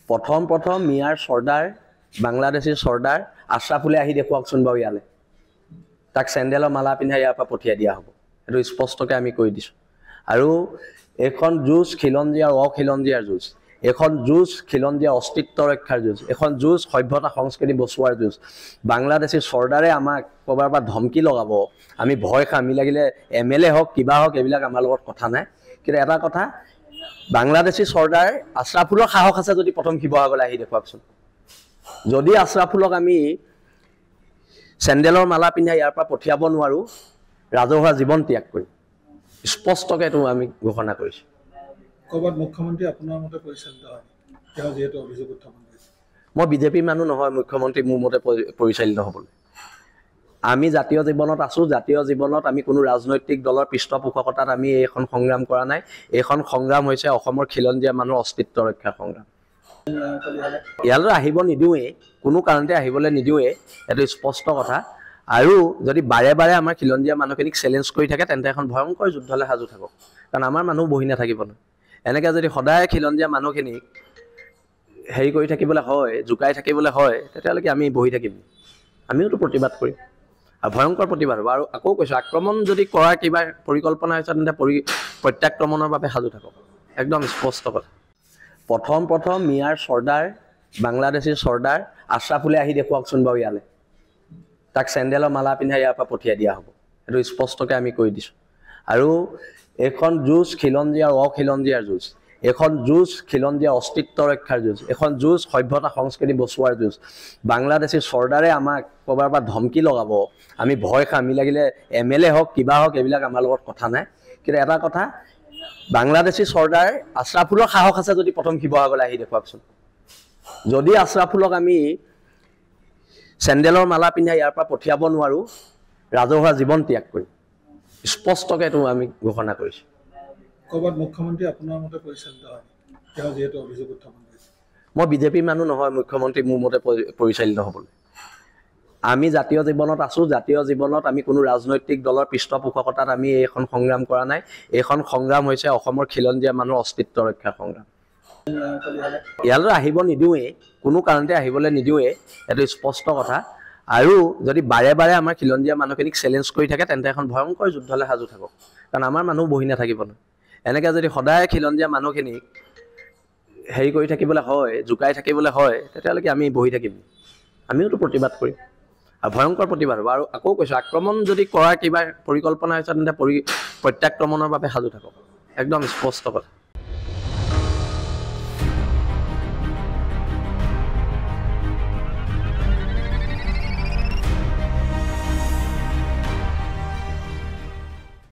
প্ৰথম মিয়াৰ চৰ্দাৰ বাংলাদেশী চৰ্দাৰ আশ্ৰাফুলে আহি দেখুৱাকচোন বাৰু ইয়ালে তাক চেণ্ডেলৰ মালা পিন্ধাই ইয়াৰ পৰা পঠিয়াই দিয়া হ'ব এইটো স্পষ্টকৈ আমি কৈ দিছোঁ আৰু এখন যুঁজ খিলঞ্জীয়া আৰু অখিলঞ্জীয়াৰ যুঁজ এখন যুঁজ খিলঞ্জীয়া অস্তিত্ব ৰক্ষাৰ যুঁজ এখন যুঁজ সভ্যতা সংস্কৃতি বচোৱাৰ যুঁজ বাংলাদেশী চৰ্দাৰে আমাক ক'ৰবাৰ পৰা ধমকি লগাব আমি ভয় খাম আমি লাগিলে MLA হওক কিবা হওক এইবিলাক আমাৰ লগত কথা নাই কিন্তু এটা কথা বাংলাদেশী চৰ্দাৰ আশ্ৰাফুলৰ সাহস আছে যদি প্ৰথম শিৱসাগৰলৈ আহি দেখুৱাকচোন যদি আশ্ৰাফুলক আমি চেণ্ডেলৰ মালা পিন্ধাই ইয়াৰ পৰা পঠিয়াব নোৱাৰোঁ ৰাজহুৱা জীৱন ত্যাগ কৰিম স্পষ্টকৈ এইটো আমি ঘোষণা কৰিছোঁ ক'ৰবাত মুখ্যমন্ত্ৰী আপোনাৰ মতে পৰিচালিত হয় তেওঁ যিহেতু অভিযোগ উত্থাপন কৰিছে মই বিজেপিৰ মানুহ নহয় মুখ্যমন্ত্ৰী মোৰ মতে পৰিচালিত হ'বলৈ আমি জাতীয় জীৱনত আছোঁ জাতীয় জীৱনত আমি কোনো ৰাজনৈতিক দলৰ পৃষ্ঠপোষকতাত আমি এইখন সংগ্ৰাম কৰা নাই এইখন সংগ্ৰাম হৈছে অসমৰ খিলঞ্জীয়া মানুহৰ অস্তিত্ব ৰক্ষাৰ সংগ্ৰাম ইয়ালৈ আহিব নিদিওঁৱেই কোনো কাৰণতে আহিবলৈ নিদিওঁৱেই এইটো স্পষ্ট কথা আৰু যদি বাৰে বাৰে আমাৰ খিলঞ্জীয়া মানুহখিনিক চেলেঞ্জ কৰি থাকে তেন্তে এখন ভয়ংকৰ যুদ্ধলৈ সাজু থাকক কাৰণ আমাৰ মানুহ বহি নাথাকিব নহয় এনেকৈ যদি সদায় খিলঞ্জীয়া মানুহখিনিক হেৰি কৰি থাকিবলৈ হয় জোকাই থাকিবলৈ হয় তেতিয়াহ'লে আমি বহি থাকিম আমিওতো প্ৰতিবাদ কৰিম আৰু ভয়ংকৰ প্ৰতিবাদ হ'ব আৰু আকৌ কৈছোঁ আক্ৰমণ যদি কৰাৰ কিবা পৰিকল্পনা হৈছে তেন্তে প্ৰত্যাক্ৰমণৰ বাবে সাজু থাকক একদম স্পষ্ট কথা প্ৰথম মিয়াৰ চৰ্দাৰ বাংলাদেশী চৰ্দাৰ আশ্ৰাফুলে আহি দেখুৱাকচোন বাৰু ইয়ালে তাক চেণ্ডেলৰ মালা পিন্ধাই ইয়াৰ পৰা পঠিয়াই দিয়া হ'ব এইটো স্পষ্টকৈ আমি কৈ দিছোঁ আৰু এখন যুঁজ খিলঞ্জীয়া আৰু অখিলঞ্জীয়াৰ যুঁজ এখন যুঁজ খিলঞ্জীয়া অস্তিত্ব ৰক্ষাৰ যুঁজ এখন যুঁজ সভ্যতা সংস্কৃতি বচোৱাৰ যুঁজ বাংলাদেশী চৰ্দাৰে আমাক ক'ৰবাৰ পৰা ধমকি লগাব আমি ভয় খাম আমি লাগিলে MLA হওক কিবা হওক এইবিলাক আমাৰ লগত কথা নাই কিন্তু এটা কথা বাংলাদেশী চৰ্দাৰ আশ্ৰাফুলৰ সাহস আছে যদি প্ৰথম শিৱসাগৰলৈ আহি দেখুৱাকচোন যদি আশ্ৰাফুলক আমি চেণ্ডেলৰ মালা পিন্ধাই ইয়াৰ পৰা পঠিয়াব নোৱাৰোঁ ৰাজহুৱা জীৱন ত্যাগ কৰিম স্পষ্টকৈ এইটো আমি ঘোষণা কৰিছোঁ ক'ৰবাত মুখ্যমন্ত্ৰী আপোনাৰ মতে পৰিচালিত হয় তেওঁ যিহেতু অভিযোগ উত্থাপন কৰিছে মই বিজেপিৰ মানুহ নহয় মুখ্যমন্ত্ৰী মোৰ মতে পৰিচালিত হ'বলৈ আমি জাতীয় জীৱনত আছোঁ জাতীয় জীৱনত আমি কোনো ৰাজনৈতিক দলৰ পৃষ্ঠপোষকতাত আমি এইখন সংগ্ৰাম কৰা নাই এইখন সংগ্ৰাম হৈছে অসমৰ খিলঞ্জীয়া মানুহৰ অস্তিত্ব ৰক্ষাৰ সংগ্ৰাম ইয়ালৈ আহিব নিদিওঁৱেই কোনো কাৰণতে আহিবলৈ নিদিওঁৱেই এইটো স্পষ্ট কথা আৰু যদি বাৰে বাৰে আমাৰ খিলঞ্জীয়া মানুহখিনিক চেলেঞ্জ কৰি থাকে তেন্তে এখন ভয়ংকৰ যুদ্ধলৈ সাজু থাকক কাৰণ আমাৰ মানুহ বহি নাথাকিব নহয় এনেকৈ যদি সদায় খিলঞ্জীয়া মানুহখিনিক হেৰি কৰি থাকিবলৈ হয় জোকাই থাকিবলৈ হয় তেতিয়াহ'লে আমি বহি থাকিম আমিওতো প্ৰতিবাদ কৰিম আৰু ভয়ংকৰ প্ৰতিবাদ হ'ব আৰু আকৌ কৈছোঁ আক্ৰমণ যদি কৰাৰ কিবা পৰিকল্পনা হৈছে তেন্তে প্ৰত্যাক্ৰমণৰ বাবে সাজু থাকক একদম স্পষ্ট কথা